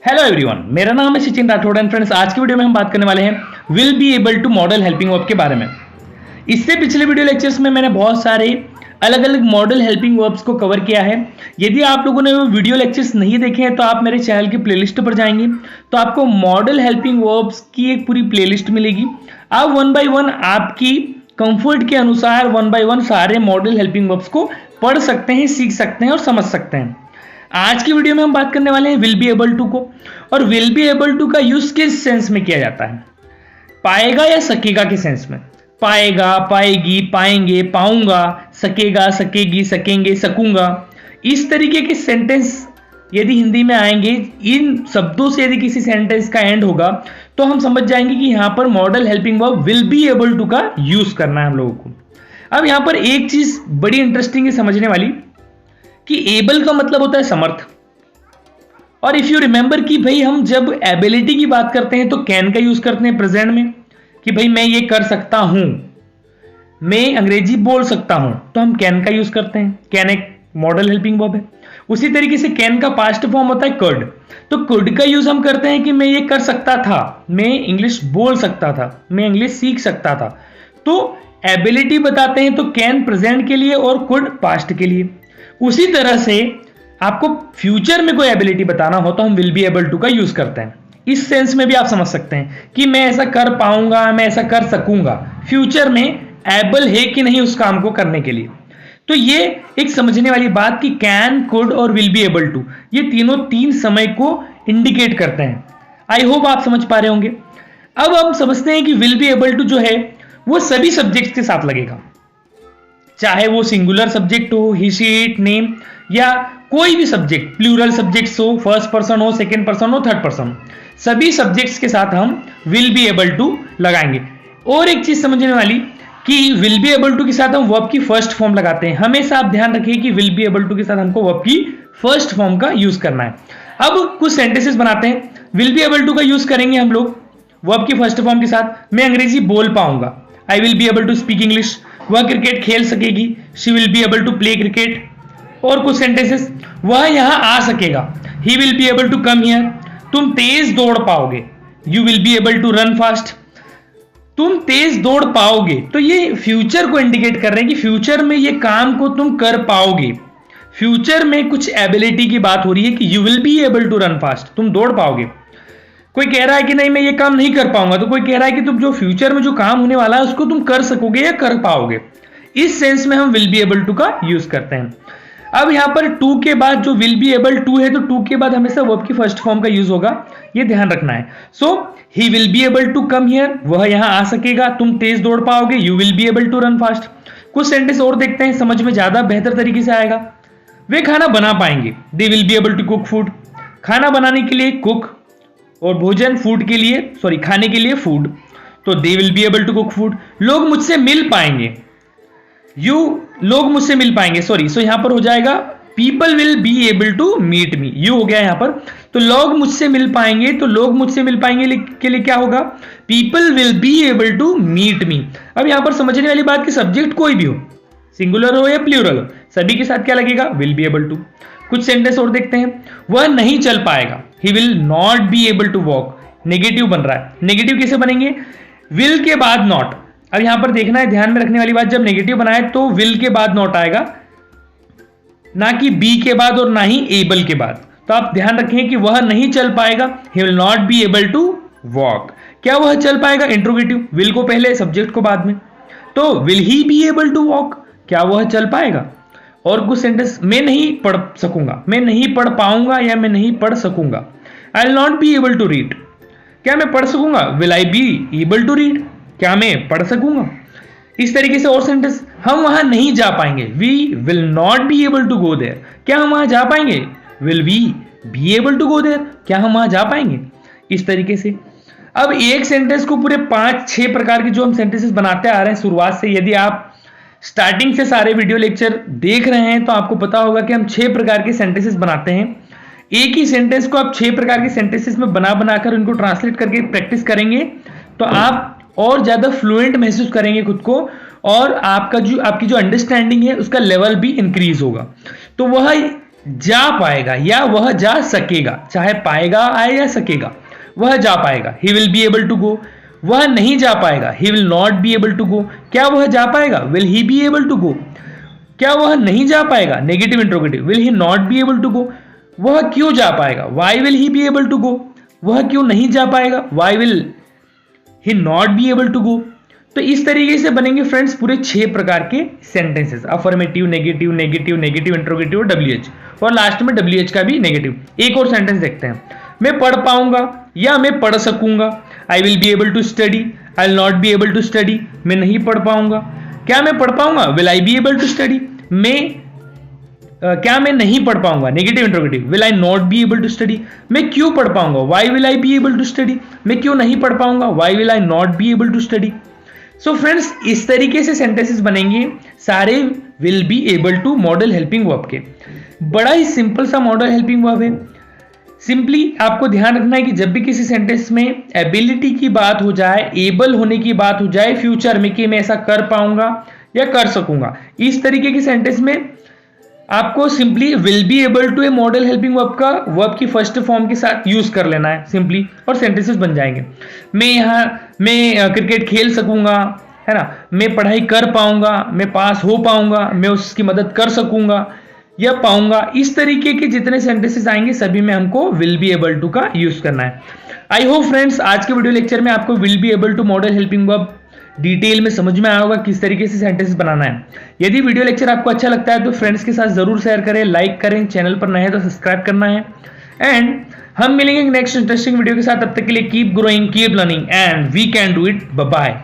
Hello everyone, मेरा नाम है सचिन राठौड़ एंड फ्रेंड्स, आज की वीडियो में हम बात करने वाले हैं will be able to modal helping verb के बारे में। इससे पिछले वीडियो लेक्चर्स में मैंने बहुत सारे अलग अलग मॉडल हेल्पिंग वर्ब्स को कवर किया है। यदि आप लोगों ने वो वीडियो लेक्चर्स नहीं देखे हैं तो आप मेरे चैनल की प्लेलिस्ट पर जाएंगे तो आपको मॉडल हेल्पिंग वर्ब्स की एक पूरी प्लेलिस्ट मिलेगी। आप वन बाय वन आपकी कंफर्ट के अनुसार वन बाय वन सारे मॉडल हेल्पिंग वर्ब्स को पढ़ सकते हैं, सीख सकते हैं और समझ सकते हैं। आज की वीडियो में हम बात करने वाले हैं विल बी एबल टू को, और विल बी एबल टू का यूज किस सेंस में किया जाता है, पाएगा या सकेगा के सेंस में। पाएगा, पाएगी, पाएंगे, पाऊंगा, सकेगा, सकेगी, सकेंगे, सकूंगा, इस तरीके के सेंटेंस यदि हिंदी में आएंगे, इन शब्दों से यदि किसी सेंटेंस का एंड होगा तो हम समझ जाएंगे कि यहां पर modal helping verb will be able to का यूज करना है हम लोगों को। अब यहां पर एक चीज बड़ी इंटरेस्टिंग है समझने वाली कि एबल का मतलब होता है समर्थ, और इफ यू रिमेंबर कि भाई हम जब एबिलिटी की बात करते हैं तो कैन का यूज करते हैं प्रेजेंट में, कि भाई मैं ये कर सकता हूं, मैं अंग्रेजी बोल सकता हूं, तो हम कैन का यूज करते हैं। कैन एक मॉडल हेल्पिंग वर्ब है। उसी तरीके से कैन का पास्ट फॉर्म होता है कुड, तो कुड का यूज हम करते हैं कि मैं ये कर सकता था, मैं इंग्लिश बोल सकता था, मैं इंग्लिश सीख सकता था। तो एबिलिटी बताते हैं तो कैन प्रेजेंट के लिए और कुड पास्ट के लिए। उसी तरह से आपको फ्यूचर में कोई एबिलिटी बताना हो तो हम विल बी एबल टू का यूज करते हैं। इस सेंस में भी आप समझ सकते हैं कि मैं ऐसा कर पाऊंगा, मैं ऐसा कर सकूंगा, फ्यूचर में एबल है कि नहीं उस काम को करने के लिए। तो ये एक समझने वाली बात कि कैन, कुड और विल बी एबल टू, ये तीनों तीन समय को इंडिकेट करते हैं। आई होप आप समझ पा रहे होंगे। अब हम समझते हैं कि विल बी एबल टू जो है वो सभी सब्जेक्ट्स के साथ लगेगा, चाहे वो सिंगुलर सब्जेक्ट हो, ही शी इट नेम, या कोई भी सब्जेक्ट, प्लूरल सब्जेक्ट्स हो, फर्स्ट पर्सन हो, सेकंड पर्सन हो, थर्ड पर्सन, सभी सब्जेक्ट्स के साथ हम विल बी एबल टू लगाएंगे। और एक चीज समझने वाली कि विल बी एबल टू के साथ हम वर्ब की फर्स्ट फॉर्म लगाते हैं। हमेशा आप ध्यान रखिए कि विल बी एबल टू के साथ हमको वर्ब की फर्स्ट फॉर्म का यूज करना है। अब कुछ सेंटेंसेस बनाते हैं, विल बी एबल टू का यूज करेंगे हम लोग वर्ब की फर्स्ट फॉर्म के साथ। मैं अंग्रेजी बोल पाऊंगा, I will be able to speak English. वह क्रिकेट खेल सकेगी, she will be able to play cricket. और कुछ सेंटेंसेस, वह यहां आ सकेगा, he will be able to come here. तुम तेज दौड़ पाओगे, you will be able to run fast. तुम तेज दौड़ पाओगे, तो ये फ्यूचर को इंडिकेट कर रहे हैं कि फ्यूचर में ये काम को तुम कर पाओगे। फ्यूचर में कुछ एबिलिटी की बात हो रही है कि you will be able to run fast, तुम दौड़ पाओगे। कोई कह रहा है कि नहीं मैं ये काम नहीं कर पाऊंगा, तो कोई कह रहा है कि तुम जो फ्यूचर में जो काम होने वाला है उसको तुम कर सकोगे या कर पाओगे। इस सेंस में हम विल बी एबल टू का यूज करते हैं। अब यहां पर टू के बाद जो विल बी एबल टू है, तो टू के बाद हमेशा वर्ब की फर्स्ट फॉर्म का यूज होगा, ये ध्यान रखना है। So he will be able to come here, वह यहां आ सकेगा, तुम तेज दौड़ पाओगे, you will be able to run fast. कुछ सेंटेंस और देखते हैं, समझ में ज्यादा बेहतर तरीके से आएगा। वे खाना बना पाएंगे, they will be able to cook food. खाना बनाने के लिए कुक, और भोजन फूड के लिए, सॉरी खाने के लिए फूड, तो they will be able to cook food. लोग मुझसे मिल पाएंगे, लोग मुझसे मिल पाएंगे, सॉरी, सो यहां पर हो जाएगा people will be able to meet me, यू हो गया यहां पर। तो लोग मुझसे मिल पाएंगे, तो लोग मुझसे मिल पाएंगे के लिए क्या होगा, people will be able to meet me. अब यहां पर समझने वाली बात कि सब्जेक्ट कोई भी हो, सिंगुलर हो या प्लूरल हो, सभी के साथ क्या लगेगा, विल बी एबल टू। कुछ सेंटेंस और देखते हैं, वह नहीं चल पाएगा, he will not be able to walk. Negative बन रहा है, नेगेटिव कैसे बनेंगे, विल के बाद नॉट। अब यहां पर देखना है, ध्यान में रखने वाली बात, जब नेगेटिव बनाए तो विल के बाद नॉट आएगा, ना कि बी के बाद और ना ही एबल के बाद। तो आप ध्यान रखें कि वह नहीं चल पाएगा, he will not be able to walk. क्या वह चल पाएगा, इंट्रोगेटिव, विल को पहले, सब्जेक्ट को बाद में। तो will he be able to walk, क्या वह चल पाएगा। और कुछ सेंटेंस, मैं नहीं पढ़ सकूंगा, मैं नहीं पढ़ पाऊंगा या मैं नहीं पढ़ सकूंगा। I will not be able to read, क्या मैं पढ़ सकूंगा, will I be able to read, क्या मैं पढ़ सकूंगा। इस तरीके से और सेंटेंस, हम वहां नहीं जा पाएंगे, we will not be able to go there, क्या हम वहां जा पाएंगे, will we be able to go there, क्या हम वहां जा पाएंगे। इस तरीके से अब एक सेंटेंस को पूरे 5-6 प्रकार के जो हम सेंटेंसेस बनाते आ रहे हैं शुरुआत से, यदि आप स्टार्टिंग से सारे वीडियो लेक्चर देख रहे हैं तो आपको पता होगा कि हम 6 प्रकार के सेंटेंसेस बनाते हैं। एक ही सेंटेंस को आप 6 प्रकार के सेंटेंसेस में बनाकर उनको ट्रांसलेट करके प्रैक्टिस करेंगे तो आप और ज्यादा फ्लुएंट महसूस करेंगे खुद को, और आपकी जो अंडरस्टैंडिंग है उसका लेवल भी इंक्रीज होगा। तो वह जा पाएगा या वह जा सकेगा, चाहे पाएगा आए या सकेगा, वह जा पाएगा। He will be able to go, वह नहीं जा पाएगा। He will not be able to go, क्या वह जा पाएगा? Will he be able to go, क्या वह नहीं जा पाएगा? Negative interrogative, will he not be able to go, वह क्यों जा पाएगा? Why will he be able to go, वह क्यों नहीं जा पाएगा? Why will he not be able to go. तो इस तरीके से बनेंगे फ्रेंड्स पूरे 6 प्रकार के sentences, affirmative, negative, negative, negative interrogative और WH, और लास्ट में WH का भी नेगेटिव। एक और सेंटेंस देखते हैं, मैं पढ़ पाऊंगा या मैं पढ़ सकूंगा। I will be able to study, I will not be able to study, मैं नहीं पढ़ पाऊंगा। क्या मैं पढ़ पाऊंगा? Will I be able to study, क्या मैं नहीं पढ़ पाऊंगा? Negative interrogative, will I not be able to study, मैं क्यों पढ़ पाऊंगा? Why will I be able to study, मैं क्यों नहीं पढ़ पाऊंगा? Why will I not be able to study. So friends, इस तरीके से सेंटेंसेस बनेंगे सारे will be able to modal helping verb के। बड़ा ही सिंपल सा मॉडल हेल्पिंग वर्ब है। सिंपली आपको ध्यान रखना है कि जब भी किसी सेंटेंस में एबिलिटी की बात हो जाए, एबल होने की बात हो जाए फ्यूचर में कि मैं ऐसा कर पाऊंगा या कर सकूंगा, इस तरीके की सेंटेंस में आपको simply will be able to a modal helping verb का वर्ब की फर्स्ट फॉर्म के साथ यूज कर लेना है सिंपली, और सेंटेंसेस बन जाएंगे। मैं क्रिकेट खेल सकूंगा, है ना, मैं पढ़ाई कर पाऊंगा, मैं पास हो पाऊंगा, मैं उसकी मदद कर सकूंगा या पाऊंगा। इस तरीके के जितने सेंटेंसेस आएंगे सभी में हमको विल बी एबल टू का यूज करना है। आई होप फ्रेंड्स आज के वीडियो लेक्चर में आपको will be able to modal helping verb detail में समझ में आया होगा किस तरीके से सेंटेंस बनाना है। यदि वीडियो लेक्चर आपको अच्छा लगता है तो फ्रेंड्स के साथ जरूर शेयर करें, लाइक करें, चैनल पर नए हैं तो सब्सक्राइब करना है। एंड हम मिलेंगे नेक्स्ट इंटरेस्टिंग वीडियो के साथ, तब तक के लिए keep growing, keep learning and we can do it. Bye bye.